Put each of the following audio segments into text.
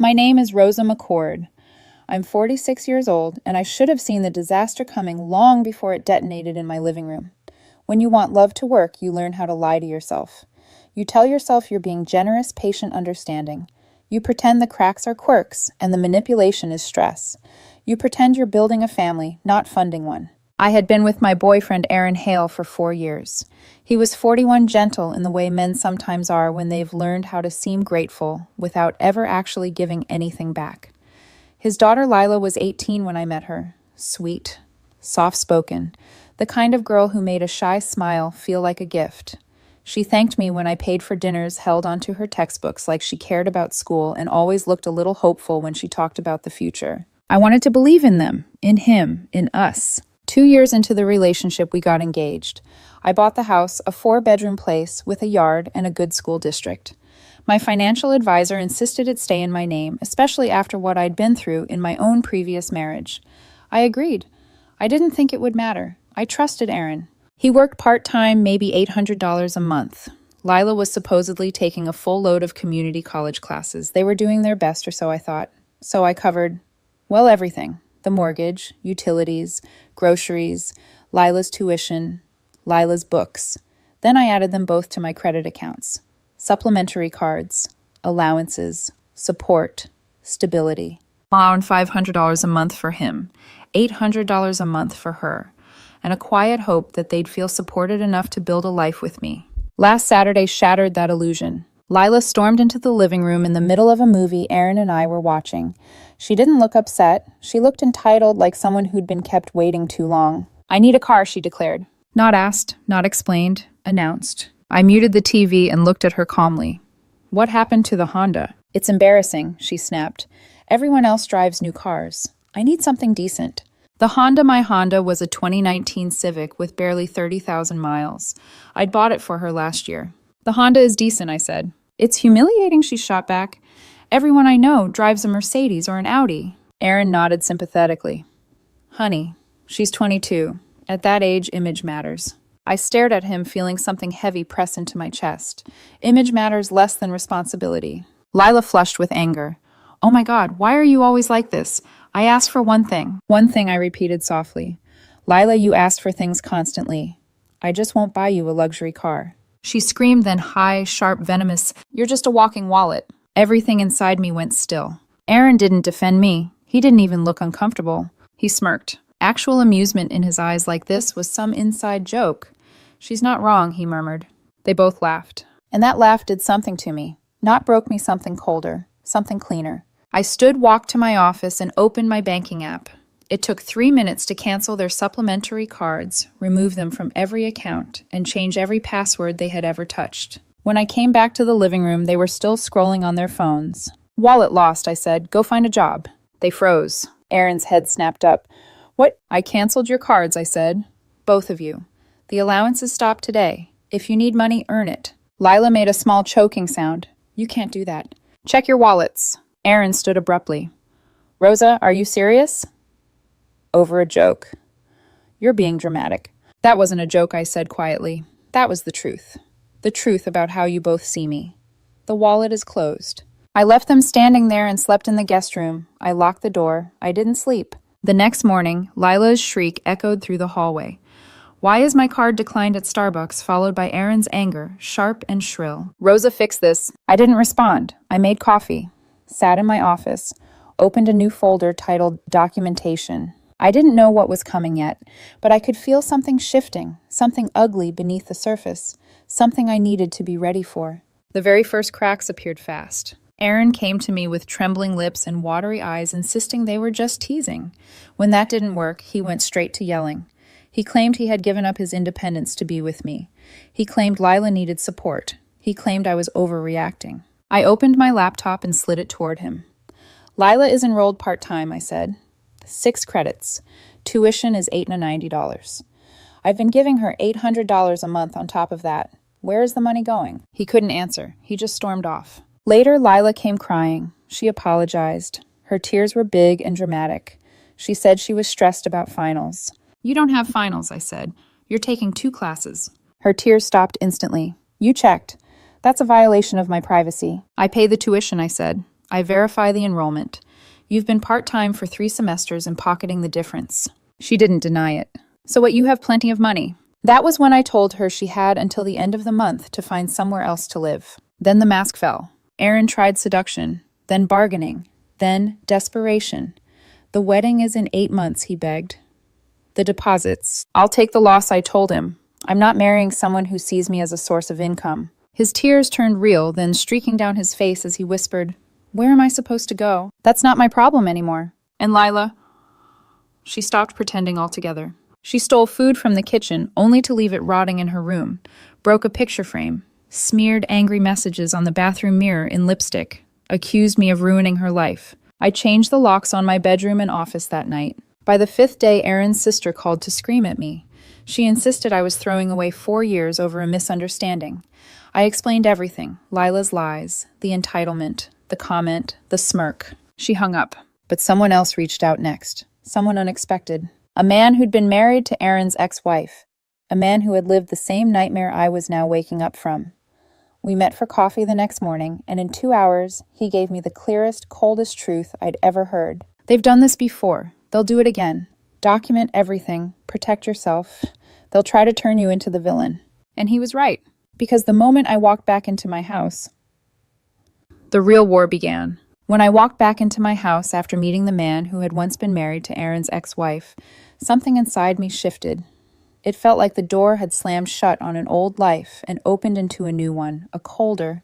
My name is Rosa McCord. I'm 46 years old, and I should have seen the disaster coming long before it detonated in my living room. When you want love to work, you learn how to lie to yourself. You tell yourself you're being generous, patient, understanding. You pretend the cracks are quirks, and the manipulation is stress. You pretend you're building a family, not funding one. I had been with my boyfriend Aaron Hale for 4 years. He was 41, gentle in the way men sometimes are when they've learned how to seem grateful without ever actually giving anything back. His daughter Lila was 18 when I met her. Sweet, soft-spoken, the kind of girl who made a shy smile feel like a gift. She thanked me when I paid for dinners, held onto her textbooks like she cared about school, and always looked a little hopeful when she talked about the future. I wanted to believe in them, in him, in us. 2 years into the relationship, we got engaged. I bought the house, a 4-bedroom place with a yard and a good school district. My financial advisor insisted it stay in my name, especially after what I'd been through in my own previous marriage. I agreed. I didn't think it would matter. I trusted Aaron. He worked part-time, maybe $800 a month. Lila was supposedly taking a full load of community college classes. They were doing their best, or so I thought. So I covered, well, everything. The mortgage, utilities, groceries, Lila's tuition, Lila's books. Then I added them both to my credit accounts. Supplementary cards, allowances, support, stability. Allowing $500 a month for him, $800 a month for her, and a quiet hope that they'd feel supported enough to build a life with me. Last Saturday shattered that illusion. Lila stormed into the living room in the middle of a movie Aaron and I were watching. She didn't look upset. She looked entitled, like someone who'd been kept waiting too long. "I need a car," she declared. Not asked, not explained, announced. I muted the TV and looked at her calmly. "What happened to the Honda?" "It's embarrassing," she snapped. "Everyone else drives new cars. I need something decent." My Honda was a 2019 Civic with barely 30,000 miles. I'd bought it for her last year. "The Honda is decent," I said. "It's humiliating," she shot back. "Everyone I know drives a Mercedes or an Audi." Aaron nodded sympathetically. "Honey, she's 22. At that age, image matters." I stared at him, feeling something heavy press into my chest. Image matters less than responsibility. Lila flushed with anger. "Oh my God, why are you always like this? I asked for one thing." "One thing," I repeated softly. "Lila, you ask for things constantly. I just won't buy you a luxury car." She screamed, then high, sharp, venomous, "You're just a walking wallet." Everything inside me went still. Aaron didn't defend me. He didn't even look uncomfortable. He smirked. Actual amusement in his eyes, like this was some inside joke. "She's not wrong," he murmured. They both laughed. And that laugh did something to me. Not broke me, something colder, something cleaner. I stood, walked to my office, and opened my banking app. It took 3 minutes to cancel their supplementary cards, remove them from every account, and change every password they had ever touched. When I came back to the living room, they were still scrolling on their phones. "Wallet lost," I said. "Go find a job." They froze. Aaron's head snapped up. "What?" "I canceled your cards," I said. "Both of you. The allowances stopped today. If you need money, earn it." Lila made a small choking sound. "You can't do that." "Check your wallets." Aaron stood abruptly. "Rosa, are you serious?" "Over a joke." "You're being dramatic." "That wasn't a joke," I said quietly. "That was the truth. The truth about how you both see me. The wallet is closed." I left them standing there and slept in the guest room. I locked the door. I didn't sleep. The next morning, Lila's shriek echoed through the hallway. "Why is my card declined at Starbucks?" followed by Aaron's anger, sharp and shrill. "Rosa, fix this." I didn't respond. I made coffee, sat in my office, opened a new folder titled Documentation. I didn't know what was coming yet, but I could feel something shifting, something ugly beneath the surface, something I needed to be ready for. The very first cracks appeared fast. Aaron came to me with trembling lips and watery eyes, insisting they were just teasing. When that didn't work, he went straight to yelling. He claimed he had given up his independence to be with me. He claimed Lila needed support. He claimed I was overreacting. I opened my laptop and slid it toward him. "Lila is enrolled part-time," I said. 6 credits. Tuition is $890. I've been giving her $800 a month on top of that. Where is the money going?" He couldn't answer. He just stormed off. Later, Lila came crying. She apologized. Her tears were big and dramatic. She said she was stressed about finals. "You don't have finals," I said. "You're taking 2 classes." Her tears stopped instantly. "You checked. That's a violation of my privacy." "I pay the tuition," I said. I verify the enrollment. You've been part-time for 3 semesters and pocketing the difference. She didn't deny it. So what, you have plenty of money? That was when I told her she had until the end of the month to find somewhere else to live. Then the mask fell. Aaron tried seduction, then bargaining, then desperation. The wedding is in 8 months, he begged. The deposits. I'll take the loss, I told him. I'm not marrying someone who sees me as a source of income. His tears turned real, then streaking down his face as he whispered, "Where am I supposed to go? That's not my problem anymore." And Lila? She stopped pretending altogether. She stole food from the kitchen, only to leave it rotting in her room, broke a picture frame, smeared angry messages on the bathroom mirror in lipstick, accused me of ruining her life. I changed the locks on my bedroom and office that night. By the 5th day, Aaron's sister called to scream at me. She insisted I was throwing away 4 years over a misunderstanding. I explained everything, Lila's lies, the entitlement, the comment, the smirk. She hung up, but someone else reached out next, someone unexpected. A man who'd been married to Aaron's ex-wife, a man who had lived the same nightmare I was now waking up from. We met for coffee the next morning, and in 2 hours, he gave me the clearest, coldest truth I'd ever heard. They've done this before. They'll do it again. Document everything. Protect yourself. They'll try to turn you into the villain. And he was right, because the moment I walked back into my house, the real war began. When I walked back into my house after meeting the man who had once been married to Aaron's ex-wife, something inside me shifted. It felt like the door had slammed shut on an old life and opened into a new one, a colder,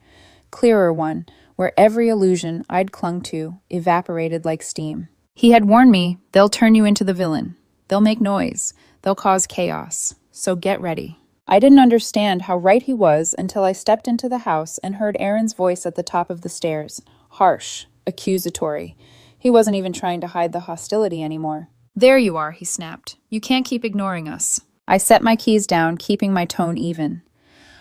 clearer one, where every illusion I'd clung to evaporated like steam. He had warned me, they'll turn you into the villain. They'll make noise. They'll cause chaos. So get ready. I didn't understand how right he was until I stepped into the house and heard Aaron's voice at the top of the stairs. Harsh, accusatory. He wasn't even trying to hide the hostility anymore. There you are, he snapped. You can't keep ignoring us. I set my keys down, keeping my tone even.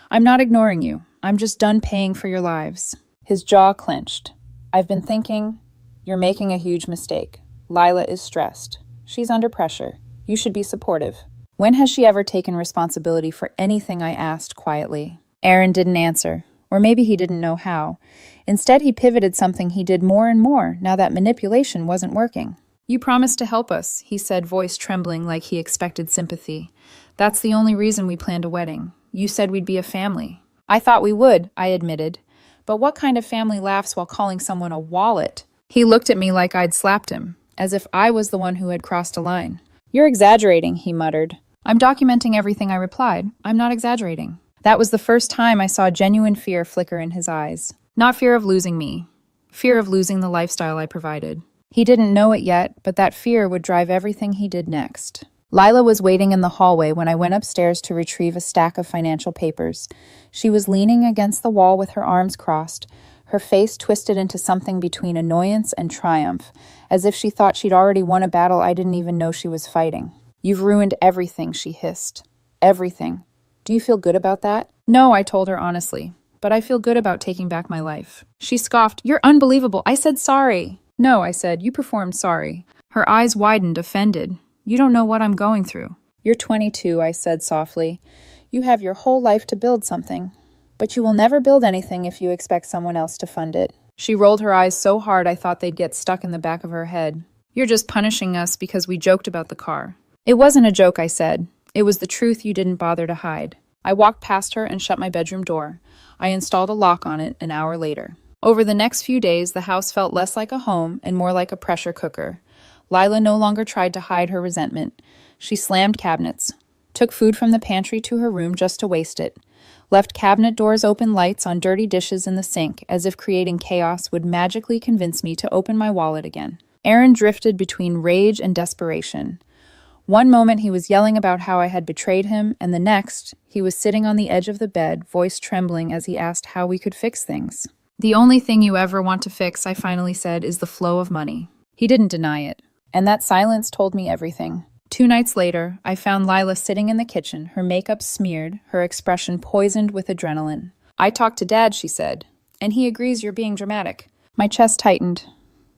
I'm not ignoring you. I'm just done paying for your lives. His jaw clenched. I've been thinking, you're making a huge mistake. Lila is stressed. She's under pressure. You should be supportive. When has she ever taken responsibility for anything, I asked quietly. Aaron didn't answer, or maybe he didn't know how. Instead, he pivoted something he did more and more now that manipulation wasn't working. You promised to help us, he said, voice trembling like he expected sympathy. That's the only reason we planned a wedding. You said we'd be a family. I thought we would, I admitted. But what kind of family laughs while calling someone a wallet? He looked at me like I'd slapped him, as if I was the one who had crossed a line. You're exaggerating, he muttered. I'm documenting everything, I replied. I'm not exaggerating. That was the first time I saw genuine fear flicker in his eyes. Not fear of losing me. Fear of losing the lifestyle I provided. He didn't know it yet, but that fear would drive everything he did next. Lila was waiting in the hallway when I went upstairs to retrieve a stack of financial papers. She was leaning against the wall with her arms crossed, her face twisted into something between annoyance and triumph, as if she thought she'd already won a battle I didn't even know she was fighting. You've ruined everything, she hissed. Everything. Do you feel good about that? No, I told her honestly, but I feel good about taking back my life. She scoffed. You're unbelievable. I said sorry. No, I said, you performed sorry. Her eyes widened, offended. You don't know what I'm going through. You're 22, I said softly. You have your whole life to build something. But you will never build anything if you expect someone else to fund it. She rolled her eyes so hard I thought they'd get stuck in the back of her head. You're just punishing us because we joked about the car. It wasn't a joke, I said. It was the truth you didn't bother to hide. I walked past her and shut my bedroom door. I installed a lock on it an hour later. Over the next few days, the house felt less like a home and more like a pressure cooker. Lila no longer tried to hide her resentment. She slammed cabinets, took food from the pantry to her room just to waste it, left cabinet doors open, lights on dirty dishes in the sink, as if creating chaos would magically convince me to open my wallet again. Aaron drifted between rage and desperation. One moment he was yelling about how I had betrayed him, and the next, he was sitting on the edge of the bed, voice trembling as he asked how we could fix things. The only thing you ever want to fix, I finally said, is the flow of money. He didn't deny it, and that silence told me everything. 2 nights later, I found Lila sitting in the kitchen, her makeup smeared, her expression poisoned with adrenaline. I talked to Dad, she said, and he agrees you're being dramatic. My chest tightened.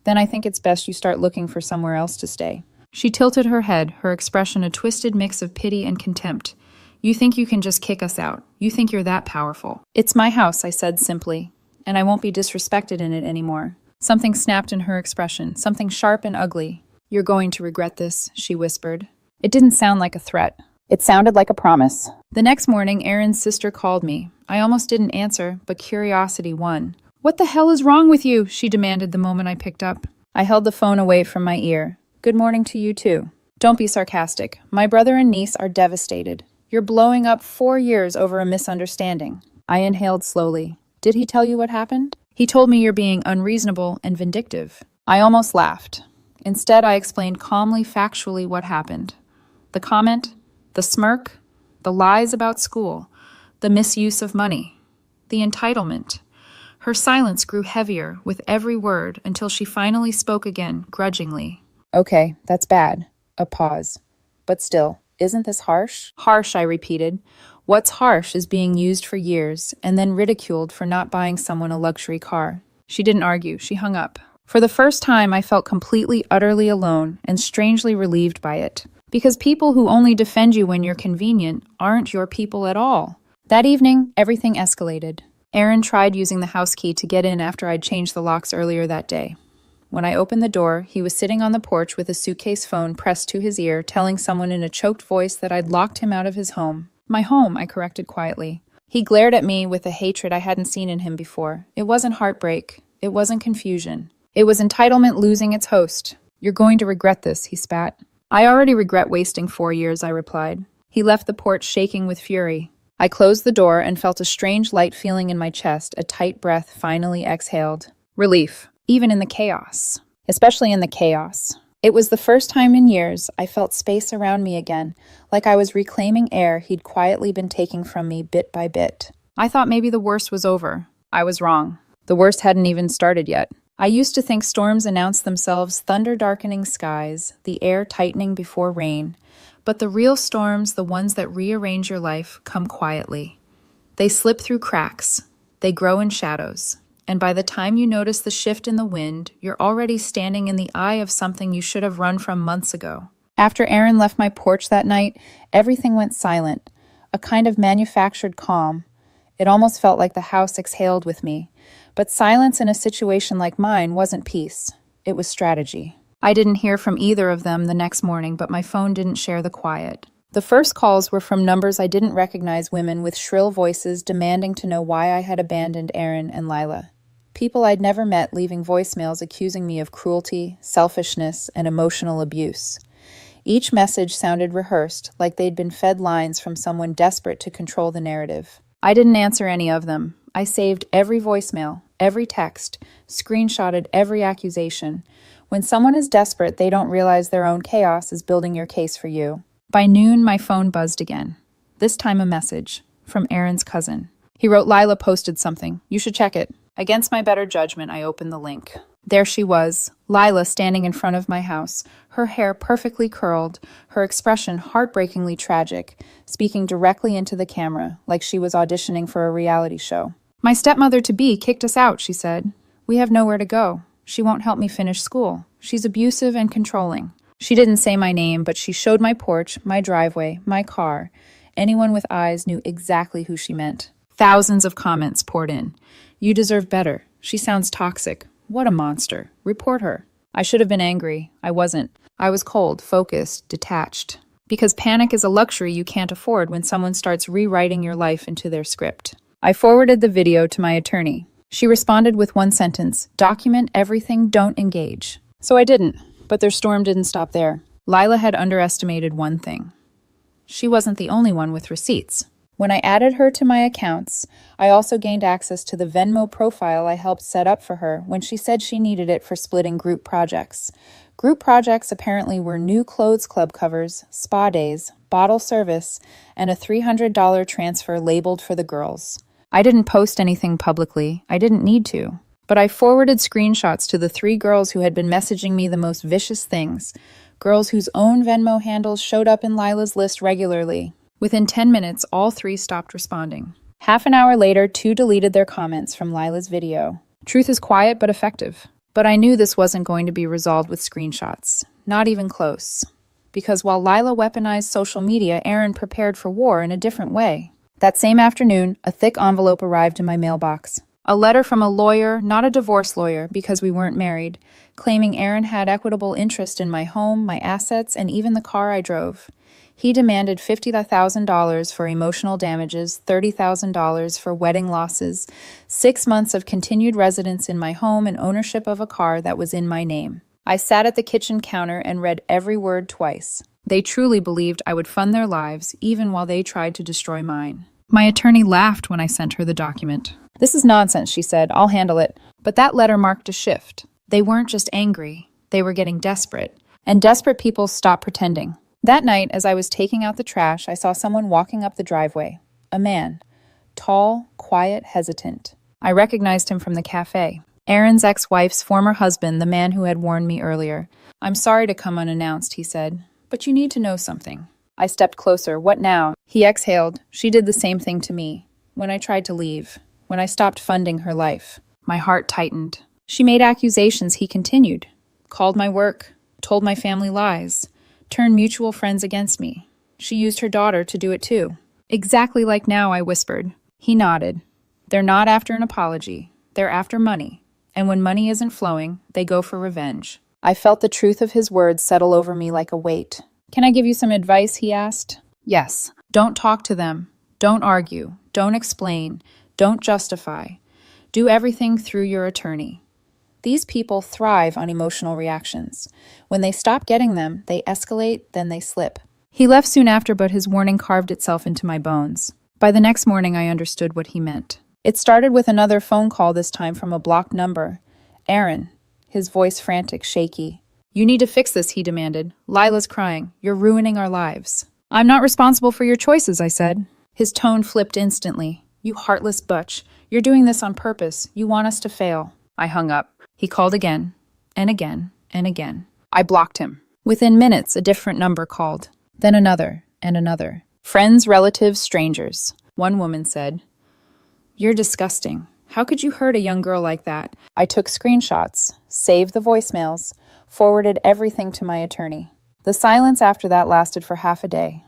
Then I think it's best you start looking for somewhere else to stay. She tilted her head, her expression a twisted mix of pity and contempt. You think you can just kick us out. You think you're that powerful. It's my house, I said simply, and I won't be disrespected in it anymore. Something snapped in her expression, something sharp and ugly. "You're going to regret this," she whispered. It didn't sound like a threat. It sounded like a promise. The next morning, Aaron's sister called me. I almost didn't answer, but curiosity won. "What the hell is wrong with you?" she demanded the moment I picked up. I held the phone away from my ear. "Good morning to you too. Don't be sarcastic. My brother and niece are devastated. You're blowing up 4 years over a misunderstanding." I inhaled slowly. "Did he tell you what happened?" "He told me you're being unreasonable and vindictive." I almost laughed. Instead, I explained calmly, factually what happened. The comment, the smirk, the lies about school, the misuse of money, the entitlement. Her silence grew heavier with every word until she finally spoke again, grudgingly. "Okay, that's bad." A pause. "But still, isn't this harsh?" "Harsh," I repeated. "What's harsh is being used for years and then ridiculed for not buying someone a luxury car." She didn't argue. She hung up. For the first time, I felt completely, utterly alone and strangely relieved by it. Because people who only defend you when you're convenient aren't your people at all. That evening, everything escalated. Aaron tried using the house key to get in after I'd changed the locks earlier that day. When I opened the door, he was sitting on the porch with a suitcase phone pressed to his ear, telling someone in a choked voice that I'd locked him out of his home. "My home," I corrected quietly. He glared at me with a hatred I hadn't seen in him before. It wasn't heartbreak. It wasn't confusion. It was entitlement losing its host. "You're going to regret this," he spat. "I already regret wasting 4 years," I replied. He left the porch shaking with fury. I closed the door and felt a strange light feeling in my chest, a tight breath finally exhaled. Relief, even in the chaos. Especially in the chaos. It was the first time in years I felt space around me again, like I was reclaiming air he'd quietly been taking from me bit by bit. I thought maybe the worst was over. I was wrong. The worst hadn't even started yet. I used to think storms announced themselves, thunder-darkening skies, the air tightening before rain. But the real storms, the ones that rearrange your life, come quietly. They slip through cracks. They grow in shadows. And by the time you notice the shift in the wind, you're already standing in the eye of something you should have run from months ago. After Aaron left my porch that night, everything went silent, a kind of manufactured calm. It almost felt like the house exhaled with me. But silence in a situation like mine wasn't peace. It was strategy. I didn't hear from either of them the next morning, but my phone didn't share the quiet. The first calls were from numbers I didn't recognize, women with shrill voices demanding to know why I had abandoned Aaron and Lila. People I'd never met leaving voicemails accusing me of cruelty, selfishness, and emotional abuse. Each message sounded rehearsed, like they'd been fed lines from someone desperate to control the narrative. I didn't answer any of them. I saved every voicemail, every text, screenshotted every accusation. When someone is desperate, they don't realize their own chaos is building your case for you. By noon, my phone buzzed again. This time a message from Aaron's cousin. He wrote, "Lila posted something. You should check it." Against my better judgment, I opened the link. There she was, Lila standing in front of my house, her hair perfectly curled, her expression heartbreakingly tragic, speaking directly into the camera, like she was auditioning for a reality show. "My stepmother-to-be kicked us out," she said. "We have nowhere to go. She won't help me finish school. She's abusive and controlling." She didn't say my name, but she showed my porch, my driveway, my car. Anyone with eyes knew exactly who she meant. Thousands of comments poured in. "You deserve better. She sounds toxic. What a monster. Report her." I should have been angry. I wasn't. I was cold, focused, detached. Because panic is a luxury you can't afford when someone starts rewriting your life into their script. I forwarded the video to my attorney. She responded with one sentence, "Document everything, don't engage." So I didn't, but their storm didn't stop there. Lila had underestimated one thing. She wasn't the only one with receipts. When I added her to my accounts, I also gained access to the Venmo profile I helped set up for her when she said she needed it for splitting group projects. Group projects apparently were new clothes club covers, spa days, bottle service, and a $300 transfer labeled for the girls. I didn't post anything publicly. I didn't need to. But I forwarded screenshots to the 3 girls who had been messaging me the most vicious things. Girls whose own Venmo handles showed up in Lila's list regularly. Within 10 minutes, all 3 stopped responding. Half an hour later, 2 deleted their comments from Lila's video. Truth is quiet but effective. But I knew this wasn't going to be resolved with screenshots. Not even close. Because while Lila weaponized social media, Aaron prepared for war in a different way. That same afternoon, a thick envelope arrived in my mailbox. A letter from a lawyer, not a divorce lawyer, because we weren't married, claiming Aaron had equitable interest in my home, my assets, and even the car I drove. He demanded $50,000 for emotional damages, $30,000 for wedding losses, 6 months of continued residence in my home, and ownership of a car that was in my name. I sat at the kitchen counter and read every word twice. They truly believed I would fund their lives, even while they tried to destroy mine. My attorney laughed when I sent her the document. "This is nonsense," she said. "I'll handle it." But that letter marked a shift. They weren't just angry. They were getting desperate. And desperate people stop pretending. That night, as I was taking out the trash, I saw someone walking up the driveway. A man. Tall, quiet, hesitant. I recognized him from the cafe. Aaron's ex-wife's former husband, the man who had warned me earlier. "I'm sorry to come unannounced," he said, "but you need to know something." I stepped closer. "What now?" He exhaled. "She did the same thing to me. When I tried to leave. When I stopped funding her life." My heart tightened. "She made accusations," he continued. "Called my work. Told my family lies. Turned mutual friends against me. She used her daughter to do it too." "Exactly like now," I whispered. He nodded. "They're not after an apology. They're after money. And when money isn't flowing, they go for revenge." I felt the truth of his words settle over me like a weight. "Can I give you some advice?" he asked. "Yes. Don't talk to them. Don't argue. Don't explain. Don't justify. Do everything through your attorney. These people thrive on emotional reactions. When they stop getting them, they escalate, then they slip." He left soon after, but his warning carved itself into my bones. By the next morning, I understood what he meant. It started with another phone call, this time from a blocked number. "Aaron," his voice frantic, shaky. "You need to fix this," he demanded. "Lila's crying. You're ruining our lives." "I'm not responsible for your choices," I said. His tone flipped instantly. "You heartless butch. You're doing this on purpose. You want us to fail." I hung up. He called again, and again, and again. I blocked him. Within minutes, a different number called. Then another, and another. Friends, relatives, strangers. One woman said, "You're disgusting. How could you hurt a young girl like that?" I took screenshots, saved the voicemails, forwarded everything to my attorney. The silence after that lasted for half a day.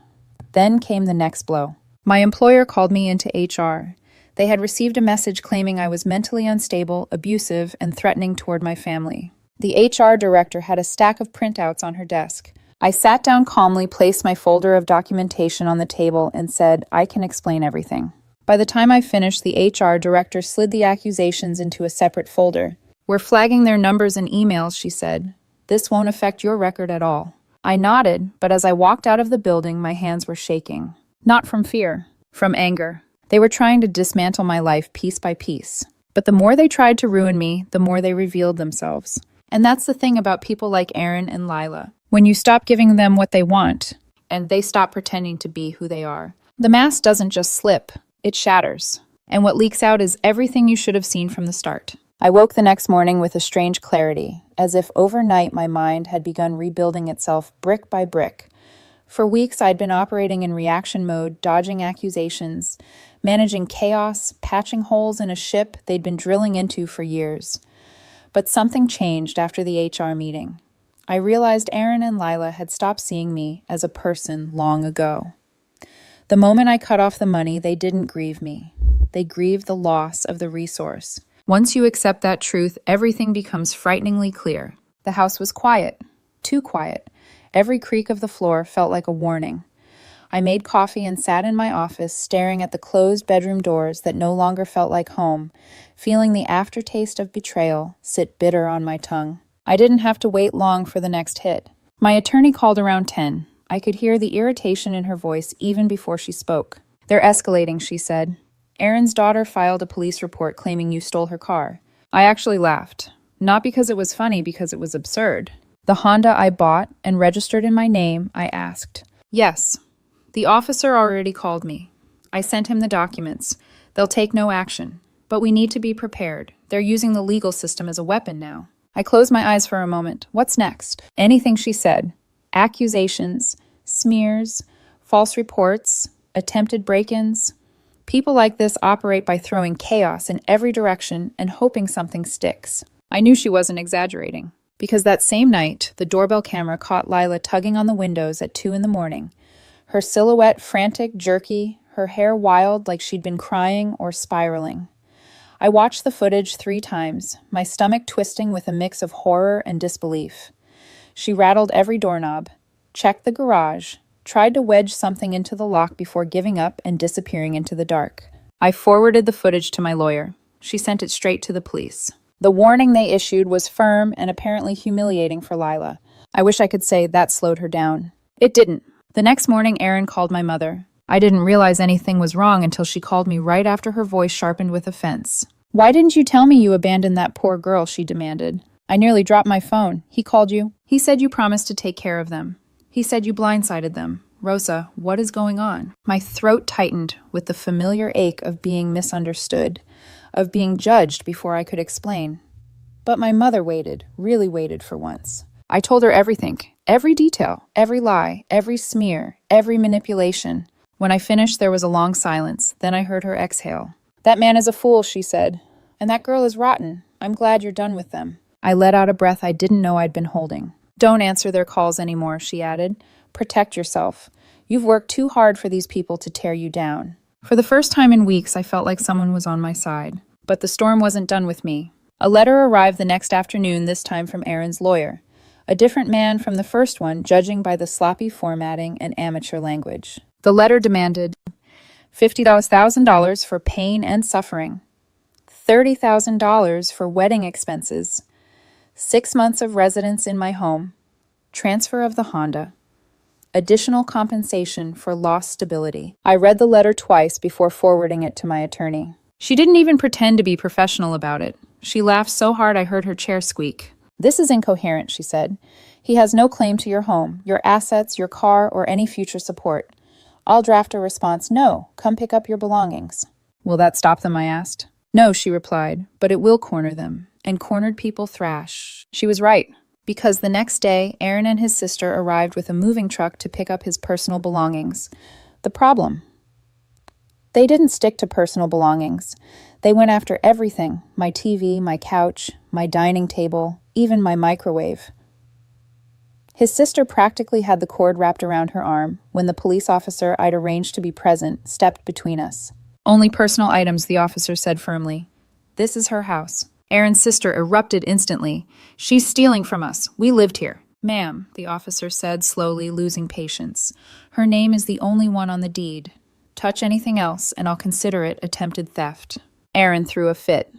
Then came the next blow. My employer called me into HR. They had received a message claiming I was mentally unstable, abusive, and threatening toward my family. The HR director had a stack of printouts on her desk. I sat down calmly, placed my folder of documentation on the table, and said, "I can explain everything." By the time I finished, the HR director slid the accusations into a separate folder. "We're flagging their numbers and emails," she said. "This won't affect your record at all." I nodded, but as I walked out of the building, my hands were shaking. Not from fear, from anger. They were trying to dismantle my life piece by piece. But the more they tried to ruin me, the more they revealed themselves. And that's the thing about people like Aaron and Lila. When you stop giving them what they want, and they stop pretending to be who they are, the mask doesn't just slip, it shatters. And what leaks out is everything you should have seen from the start. I woke the next morning with a strange clarity, as if overnight my mind had begun rebuilding itself brick by brick. For weeks, I'd been operating in reaction mode, dodging accusations, managing chaos, patching holes in a ship they'd been drilling into for years. But something changed after the HR meeting. I realized Aaron and Lila had stopped seeing me as a person long ago. The moment I cut off the money, they didn't grieve me. They grieved the loss of the resource. Once you accept that truth, everything becomes frighteningly clear. The house was quiet, too quiet. Every creak of the floor felt like a warning. I made coffee and sat in my office, staring at the closed bedroom doors that no longer felt like home, feeling the aftertaste of betrayal sit bitter on my tongue. I didn't have to wait long for the next hit. My attorney called around 10. I could hear the irritation in her voice even before she spoke. "They're escalating," she said. "Aaron's daughter filed a police report claiming you stole her car." I actually laughed. Not because it was funny, because it was absurd. "The Honda I bought and registered in my name?" I asked. "Yes. The officer already called me. I sent him the documents. They'll take no action. But we need to be prepared. They're using the legal system as a weapon now." I closed my eyes for a moment. What's next? Anything she said. Accusations, smears, false reports, attempted break-ins. People like this operate by throwing chaos in every direction and hoping something sticks. I knew she wasn't exaggerating. Because that same night, the doorbell camera caught Lila tugging on the windows at 2 a.m. Her silhouette frantic, jerky, her hair wild like she'd been crying or spiraling. I watched the footage 3 times, my stomach twisting with a mix of horror and disbelief. She rattled every doorknob, checked the garage, tried to wedge something into the lock before giving up and disappearing into the dark. I forwarded the footage to my lawyer. She sent it straight to the police. The warning they issued was firm and apparently humiliating for Lila. I wish I could say that slowed her down. It didn't. The next morning, Erin called my mother. I didn't realize anything was wrong until she called me right after her voice sharpened with offense. "Why didn't you tell me you abandoned that poor girl?" she demanded. "I nearly dropped my phone. He called you. He said you promised to take care of them. He said you blindsided them. Rosa, what is going on?" My throat tightened with the familiar ache of being misunderstood, of being judged before I could explain. But my mother waited, really waited for once. I told her everything, every detail, every lie, every smear, every manipulation. When I finished, there was a long silence. Then I heard her exhale. "That man is a fool," she said. "And that girl is rotten. I'm glad you're done with them." I let out a breath I didn't know I'd been holding. "Don't answer their calls anymore," she added. "Protect yourself. You've worked too hard for these people to tear you down." For the first time in weeks, I felt like someone was on my side. But the storm wasn't done with me. A letter arrived the next afternoon, this time from Erin's lawyer. A different man from the first one, judging by the sloppy formatting and amateur language. The letter demanded $50,000 for pain and suffering, $30,000 for wedding expenses, 6 months of residence in my home, transfer of the Honda, additional compensation for lost stability. I read the letter twice before forwarding it to my attorney. She didn't even pretend to be professional about it. She laughed so hard I heard her chair squeak. "This is incoherent," she said. "He has no claim to your home, your assets, your car, or any future support. I'll draft a response. No, come pick up your belongings." "Will that stop them?" I asked. "No," she replied, "but it will corner them, and cornered people thrash." She was right, because the next day, Erin and his sister arrived with a moving truck to pick up his personal belongings. The problem: they didn't stick to personal belongings. They went after everything: my TV, my couch, my dining table, even my microwave. His sister practically had the cord wrapped around her arm when the police officer I'd arranged to be present stepped between us. "Only personal items," the officer said firmly. "This is her house." Erin's sister erupted instantly. "She's stealing from us. We lived here." "Ma'am," the officer said, slowly losing patience. "Her name is the only one on the deed. Touch anything else, and I'll consider it attempted theft." Erin threw a fit.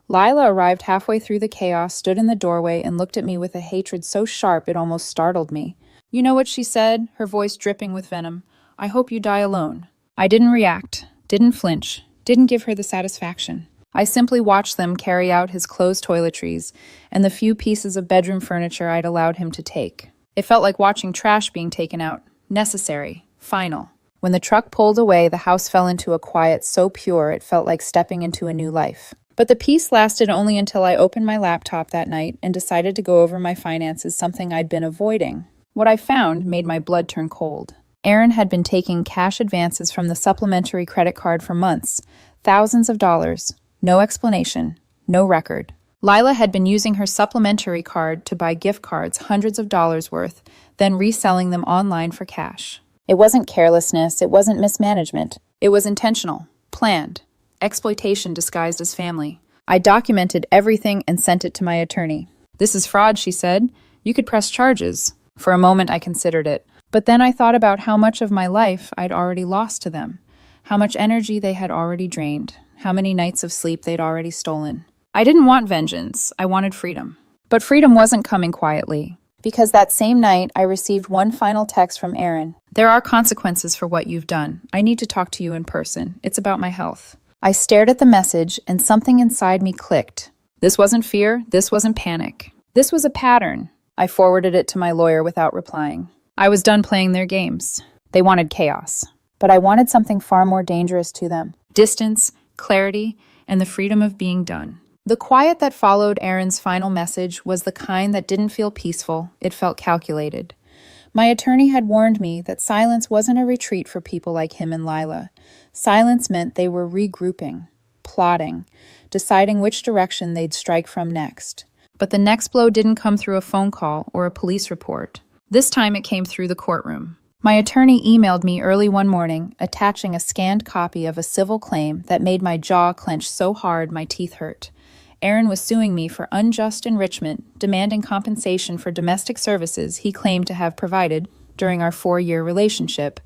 Lila arrived halfway through the chaos, stood in the doorway, and looked at me with a hatred so sharp it almost startled me. "You know what she said?" her voice dripping with venom. "I hope you die alone." I didn't react, didn't flinch, didn't give her the satisfaction. I simply watched them carry out his closed toiletries and the few pieces of bedroom furniture I'd allowed him to take. It felt like watching trash being taken out. Necessary. Final. When the truck pulled away, the house fell into a quiet so pure it felt like stepping into a new life. But the peace lasted only until I opened my laptop that night and decided to go over my finances, something I'd been avoiding. What I found made my blood turn cold. Erin had been taking cash advances from the supplementary credit card for months, thousands of dollars. No explanation, no record. Lila had been using her supplementary card to buy gift cards, hundreds of dollars worth, then reselling them online for cash. It wasn't carelessness, it wasn't mismanagement. It was intentional, planned. Exploitation disguised as family. I documented everything and sent it to my attorney. "This is fraud," she said. "You could press charges." For a moment I considered it. But then I thought about how much of my life I'd already lost to them, how much energy they had already drained, how many nights of sleep they'd already stolen. I didn't want vengeance, I wanted freedom. But freedom wasn't coming quietly. Because that same night, I received one final text from Erin. "There are consequences for what you've done. I need to talk to you in person. It's about my health." I stared at the message, and something inside me clicked. This wasn't fear, this wasn't panic. This was a pattern. I forwarded it to my lawyer without replying. I was done playing their games. They wanted chaos. But I wanted something far more dangerous to them. Distance, clarity, and the freedom of being done. The quiet that followed Erin's final message was the kind that didn't feel peaceful, it felt calculated. My attorney had warned me that silence wasn't a retreat for people like him and Lila. Silence meant they were regrouping, plotting, deciding which direction they'd strike from next. But the next blow didn't come through a phone call or a police report. This time it came through the courtroom. My attorney emailed me early one morning, attaching a scanned copy of a civil claim that made my jaw clench so hard my teeth hurt. Aaron was suing me for unjust enrichment, demanding compensation for domestic services he claimed to have provided during our 4-year relationship,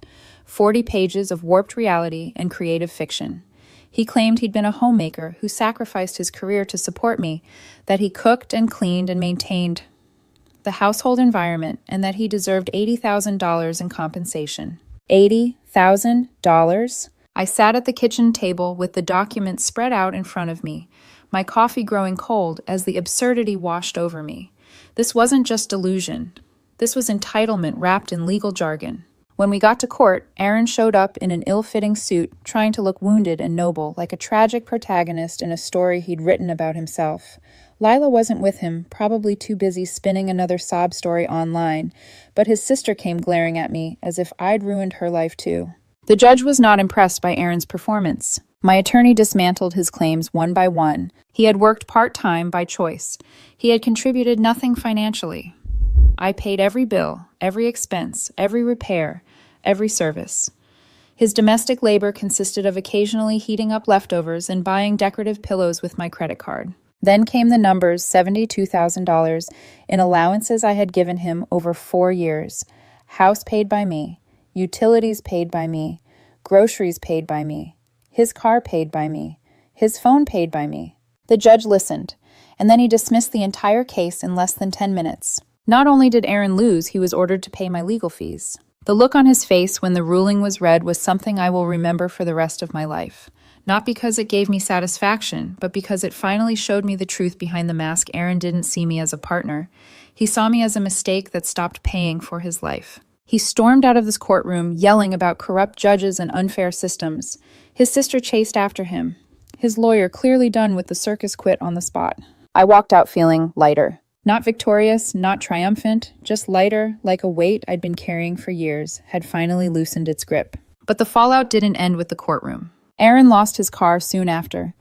40 pages of warped reality and creative fiction. He claimed he'd been a homemaker who sacrificed his career to support me, that he cooked and cleaned and maintained the household environment, and that he deserved $80,000 in compensation. $80,000? I sat at the kitchen table with the documents spread out in front of me, my coffee growing cold as the absurdity washed over me. This wasn't just delusion. This was entitlement wrapped in legal jargon. When we got to court, Aaron showed up in an ill-fitting suit, trying to look wounded and noble, like a tragic protagonist in a story he'd written about himself. Lila wasn't with him, probably too busy spinning another sob story online, but his sister came glaring at me as if I'd ruined her life too. The judge was not impressed by Aaron's performance. My attorney dismantled his claims one by one. He had worked part-time by choice. He had contributed nothing financially. I paid every bill, every expense, every repair, every service. His domestic labor consisted of occasionally heating up leftovers and buying decorative pillows with my credit card. Then came the numbers, $72,000 in allowances I had given him over 4 years. House paid by me, utilities paid by me, groceries paid by me, his car paid by me, his phone paid by me. The judge listened, and then he dismissed the entire case in less than 10 minutes. Not only did Aaron lose, he was ordered to pay my legal fees. The look on his face when the ruling was read was something I will remember for the rest of my life. Not because it gave me satisfaction, but because it finally showed me the truth behind the mask. Aaron didn't see me as a partner. He saw me as a mistake that stopped paying for his life. He stormed out of this courtroom, yelling about corrupt judges and unfair systems. His sister chased after him. His lawyer, clearly done with the circus, quit on the spot. I walked out feeling lighter. Not victorious, not triumphant, just lighter, like a weight I'd been carrying for years had finally loosened its grip. But the fallout didn't end with the courtroom. Aaron lost his car soon after.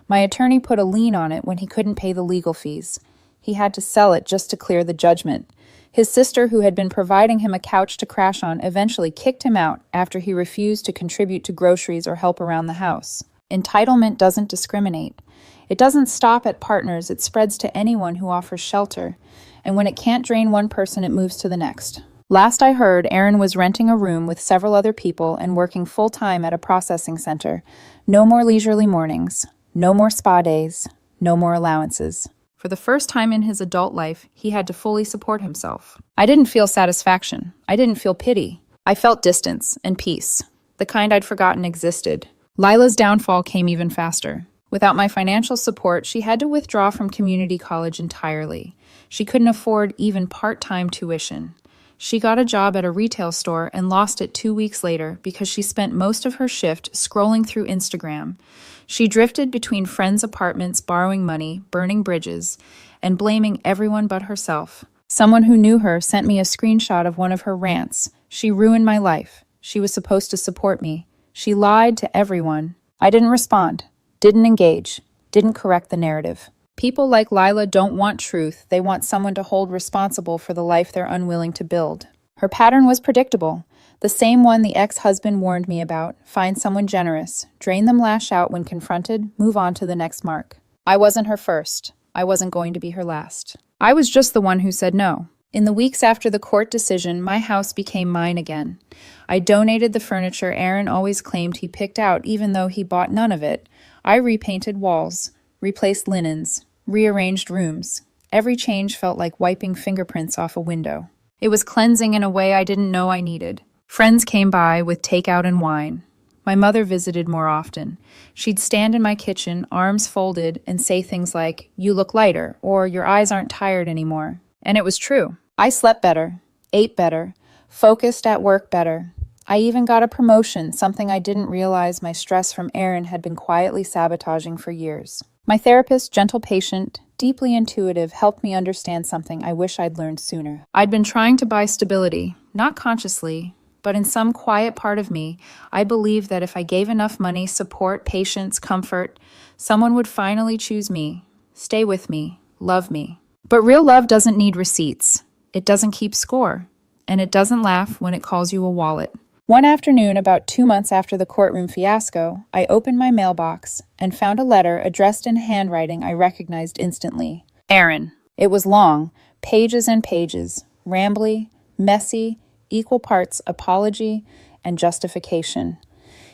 My attorney put a lien on it when he couldn't pay the legal fees. He had to sell it just to clear the judgment. His sister, who had been providing him a couch to crash on, eventually kicked him out after he refused to contribute to groceries or help around the house. Entitlement doesn't discriminate. It doesn't stop at partners, it spreads to anyone who offers shelter. And when it can't drain one person, it moves to the next. Last I heard, Aaron was renting a room with several other people and working full-time at a processing center. No more leisurely mornings, no more spa days, no more allowances. For the first time in his adult life, he had to fully support himself. I didn't feel satisfaction. I didn't feel pity. I felt distance and peace, the kind I'd forgotten existed. Lila's downfall came even faster. Without my financial support, she had to withdraw from community college entirely. She couldn't afford even part-time tuition. She got a job at a retail store and lost it 2 weeks later because she spent most of her shift scrolling through Instagram. She drifted between friends' apartments, borrowing money, burning bridges, and blaming everyone but herself. Someone who knew her sent me a screenshot of one of her rants. She ruined my life. She was supposed to support me. She lied to everyone. I didn't respond. Didn't engage, didn't correct the narrative. People like Lila don't want truth, they want someone to hold responsible for the life they're unwilling to build. Her pattern was predictable, the same one the ex-husband warned me about: find someone generous, drain them, lash out when confronted, move on to the next mark. I wasn't her first, I wasn't going to be her last. I was just the one who said no. In the weeks after the court decision, my house became mine again. I donated the furniture Aaron always claimed he picked out, even though he bought none of it. I repainted walls, replaced linens, rearranged rooms. Every change felt like wiping fingerprints off a window. It was cleansing in a way I didn't know I needed. Friends came by with takeout and wine. My mother visited more often. She'd stand in my kitchen, arms folded, and say things like, "You look lighter," or "Your eyes aren't tired anymore." And it was true. I slept better, ate better, focused at work better. I even got a promotion, something I didn't realize my stress from Aaron had been quietly sabotaging for years. My therapist, gentle patient, deeply intuitive, helped me understand something I wish I'd learned sooner. I'd been trying to buy stability, not consciously, but in some quiet part of me, I believed that if I gave enough money, support, patience, comfort, someone would finally choose me, stay with me, love me. But real love doesn't need receipts. It doesn't keep score. and it doesn't laugh when it calls you a wallet. One afternoon, about 2 months after the courtroom fiasco, I opened my mailbox and found a letter addressed in handwriting I recognized instantly. Aaron. It was long, pages and pages, rambly, messy, equal parts apology and justification.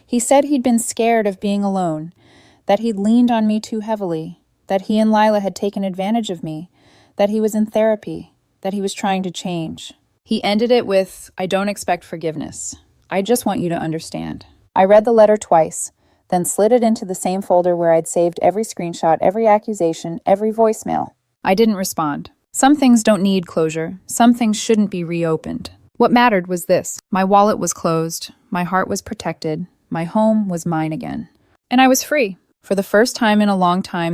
He said he'd been scared of being alone, that he'd leaned on me too heavily, that he and Lila had taken advantage of me, that he was in therapy, that he was trying to change. He ended it with, "I don't expect forgiveness. I just want you to understand." I read the letter twice, then slid it into the same folder where I'd saved every screenshot, every accusation, every voicemail. I didn't respond. Some things don't need closure. Some things shouldn't be reopened. What mattered was this. My wallet was closed. My heart was protected. My home was mine again. And I was free. For the first time in a long time,